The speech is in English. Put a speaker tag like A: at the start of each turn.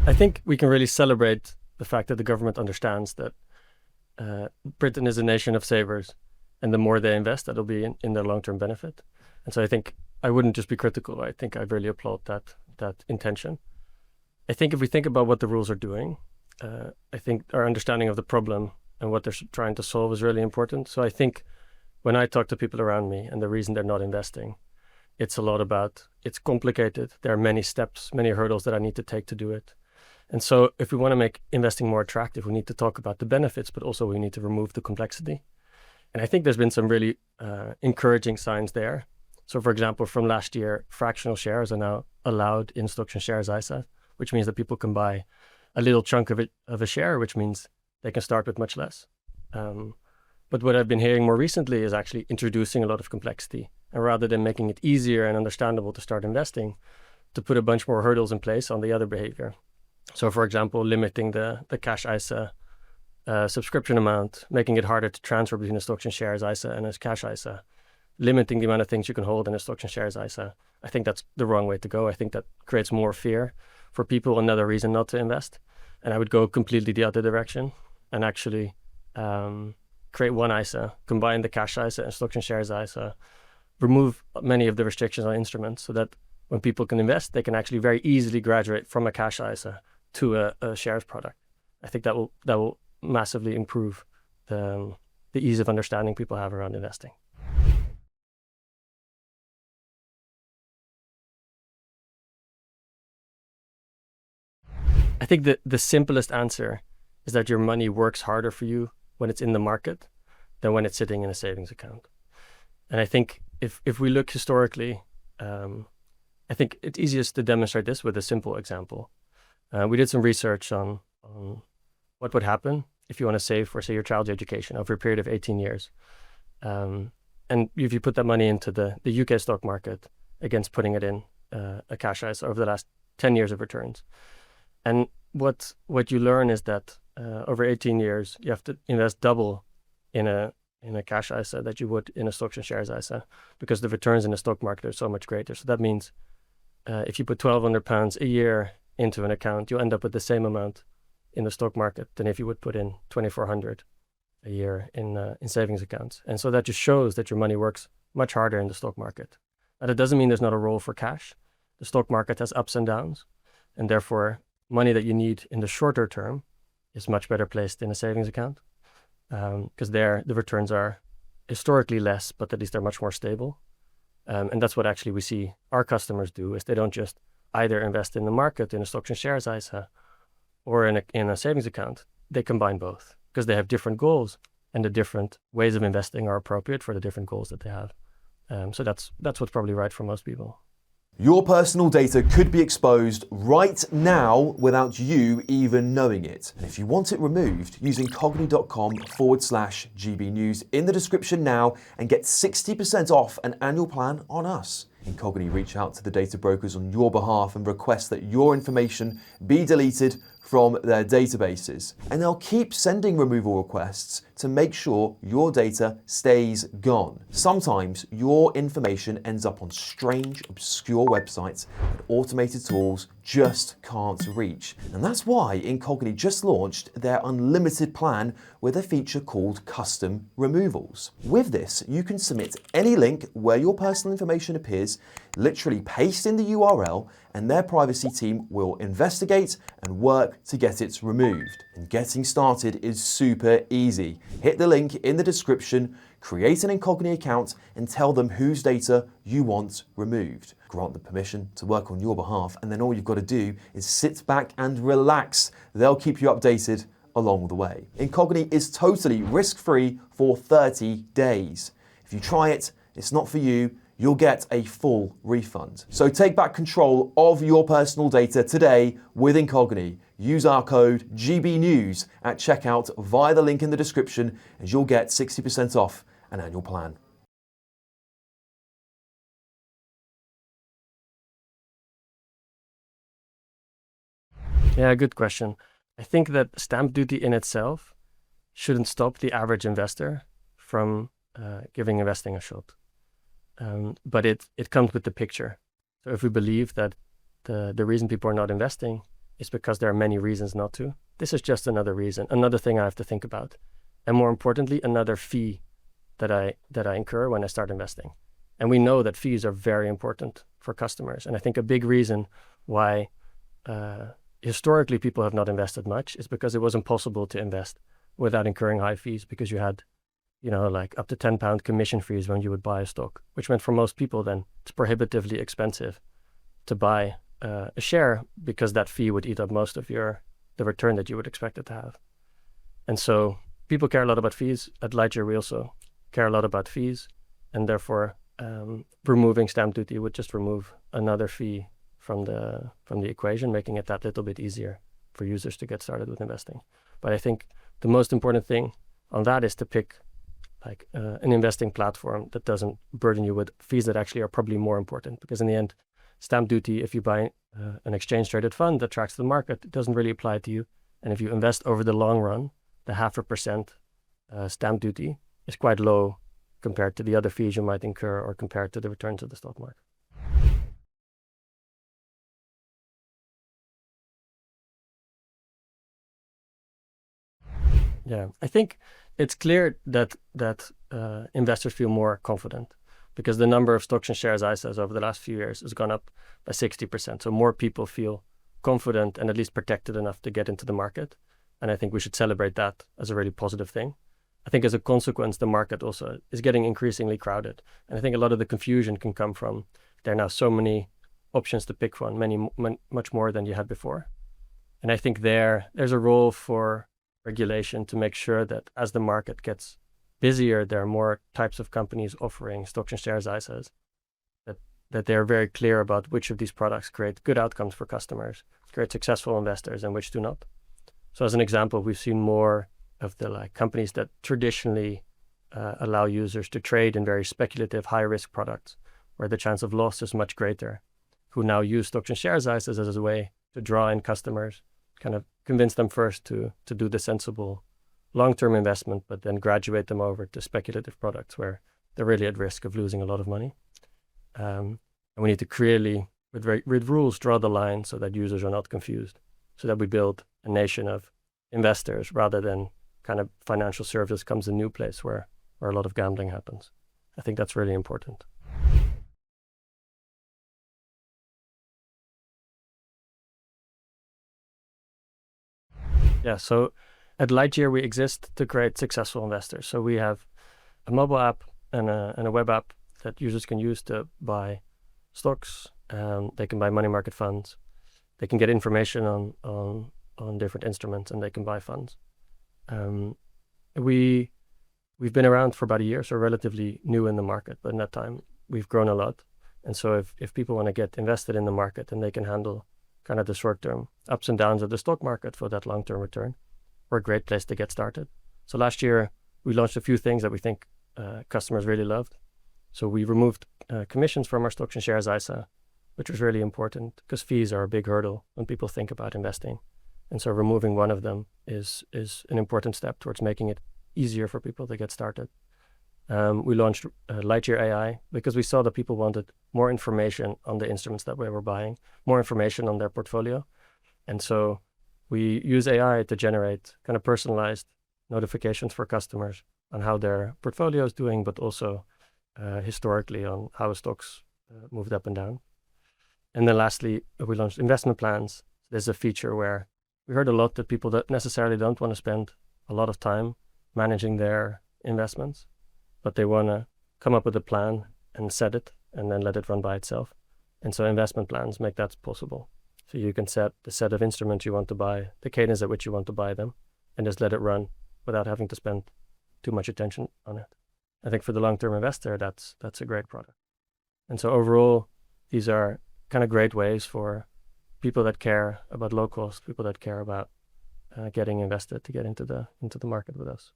A: I think we can really celebrate the fact that the government understands that Britain is a nation of savers, and the more they invest, that'll be in their long-term benefit. And so I think I wouldn't just be critical. I think I really applaud that intention. I think if we think about what the rules are doing, I think our understanding of the problem and what they're trying to solve is really important. So I think when I talk to people around me and the reason they're not investing, it's a lot about it's complicated. There are many steps, many hurdles that I need to take to do it. And so if we want to make investing more attractive, we need to talk about the benefits, but also we need to remove the complexity. And I think there's been some really encouraging signs there. So for example, from last year, fractional shares are now allowed in Stocks and Shares ISA, which means that people can buy a little chunk of a share, which means they can start with much less. But what I've been hearing more recently is actually introducing a lot of complexity. And rather than making it easier and understandable to start investing, to put a bunch more hurdles in place on the other behavior. So for example, limiting the cash ISA subscription amount, making it harder to transfer between a Stocks and Shares ISA and a cash ISA, limiting the amount of things you can hold in a Stocks and Shares ISA. I think that's the wrong way to go. I think that creates more fear for people, another reason not to invest. And I would go completely the other direction and actually create one ISA, combine the cash ISA and Stocks and Shares ISA, remove many of the restrictions on instruments so that when people can invest, they can actually very easily graduate from a cash ISA to a shares product. I think that will massively improve the ease of understanding people have around investing. I think the simplest answer is that your money works harder for you when it's in the market than when it's sitting in a savings account. And I think if we look historically, I think it's easiest to demonstrate this with a simple example. We did some research on what would happen if you want to save for, say, your child's education over a period of 18 years. And if you put that money into the UK stock market against putting it in a cash ISA over the last 10 years of returns. And what you learn is that over 18 years, you have to invest double in a cash ISA that you would in a Stocks and Shares ISA because the returns in the stock market are so much greater. So that means if you put £1,200 a year into an account, you end up with the same amount in the stock market than if you would put in $2,400 a year in savings accounts. And so that just shows that your money works much harder in the stock market. Now, that doesn't mean there's not a role for cash. The stock market has ups and downs, and therefore money that you need in the shorter term is much better placed in a savings account because there the returns are historically less, but at least they're much more stable. And that's what actually we see our customers do is they don't just either invest in the market in a Stocks and Shares ISA or in a savings account. They combine both because they have different goals and the different ways of investing are appropriate for the different goals that they have. So that's what's probably right for most people.
B: Your personal data could be exposed right now without you even knowing it. And if you want it removed, use incogni.com/GB News in the description now and get 60% off an annual plan on us. Incogni reach out to the data brokers on your behalf and request that your information be deleted from their databases. And they'll keep sending removal requests to make sure your data stays gone. Sometimes your information ends up on strange, obscure websites that automated tools just can't reach. And that's why Incogni just launched their unlimited plan with a feature called Custom Removals. With this, you can submit any link where your personal information appears, literally paste in the URL, and their privacy team will investigate and work to get it removed. And getting started is super easy. Hit the link in the description, create an Incogni account, and tell them whose data you want removed. Grant them permission to work on your behalf, and then all you've got to do is sit back and relax. They'll keep you updated along the way. Incogni is totally risk-free for 30 days. If you try it, it's not for you, you'll get a full refund. So take back control of your personal data today with Incogni. Use our code GBNews at checkout via the link in the description and you'll get 60% off an annual plan.
A: Yeah, good question. I think that stamp duty in itself shouldn't stop the average investor from giving investing a shot. But it comes with the picture. So if we believe that the reason people are not investing is because there are many reasons not to. This is just another reason, another thing I have to think about. And more importantly, another fee that I incur when I start investing. And we know that fees are very important for customers. And I think a big reason why historically people have not invested much is because it was impossible to invest without incurring high fees, because you had, like up to £10 commission fees when you would buy a stock, which meant for most people then it's prohibitively expensive to buy a share, because that fee would eat up most of the return that you would expect it to have. And so people care a lot about fees. At Lightyear, we also care a lot about fees, and therefore removing stamp duty would just remove another fee from the equation, making it that little bit easier for users to get started with investing. But I think the most important thing on that is to pick like an investing platform that doesn't burden you with fees that actually are probably more important, because in the end, stamp duty, if you buy an exchange traded fund that tracks the market, it doesn't really apply to you. And if you invest over the long run, the 0.5% stamp duty is quite low compared to the other fees you might incur or compared to the returns of the stock market. Yeah, I think it's clear that investors feel more confident, because the number of stocks and shares ISAs over the last few years has gone up by 60%. So more people feel confident and at least protected enough to get into the market. And I think we should celebrate that as a really positive thing. I think as a consequence, the market also is getting increasingly crowded. And I think a lot of the confusion can come from there are now so many options to pick from, much more than you had before. And I think there's a role for regulation to make sure that as the market gets busier, there are more types of companies offering stocks and shares ISAs, that they're very clear about which of these products create good outcomes for customers, create successful investors, and which do not. So as an example, we've seen more of the companies that traditionally allow users to trade in very speculative, high-risk products, where the chance of loss is much greater, who now use stocks and shares ISAs as a way to draw in customers, kind of convince them first to do the sensible long-term investment, but then graduate them over to speculative products where they're really at risk of losing a lot of money. And we need to clearly, with rules, draw the line so that users are not confused, so that we build a nation of investors rather than kind of financial services comes a new place where a lot of gambling happens. I think that's really important. Yeah, so at Lightyear, we exist to create successful investors. So we have a mobile app and a web app that users can use to buy stocks. They can buy money market funds. They can get information on different instruments, and they can buy funds. We've been around for about a year, so relatively new in the market, but in that time we've grown a lot. And so if people want to get invested in the market and they can handle kind of the short-term ups and downs of the stock market for that long-term return, we're a great place to get started. So last year we launched a few things that we think customers really loved. So we removed commissions from our stocks and shares ISA, which was really important because fees are a big hurdle when people think about investing. And so removing one of them is an important step towards making it easier for people to get started. We launched Lightyear AI because we saw that people wanted more information on the instruments that we were buying, more information on their portfolio. And so we use AI to generate kind of personalized notifications for customers on how their portfolio is doing, but also historically on how stocks moved up and down. And then lastly, we launched investment plans. There's a feature where we heard a lot that people that necessarily don't want to spend a lot of time managing their investments, but they want to come up with a plan and set it and then let it run by itself. And so investment plans make that possible. So you can set the set of instruments you want to buy, the cadence at which you want to buy them, and just let it run without having to spend too much attention on it. I think for the long-term investor, that's a great product. And so overall, these are kind of great ways for people that care about low cost, people that care about getting invested to get into the market with us.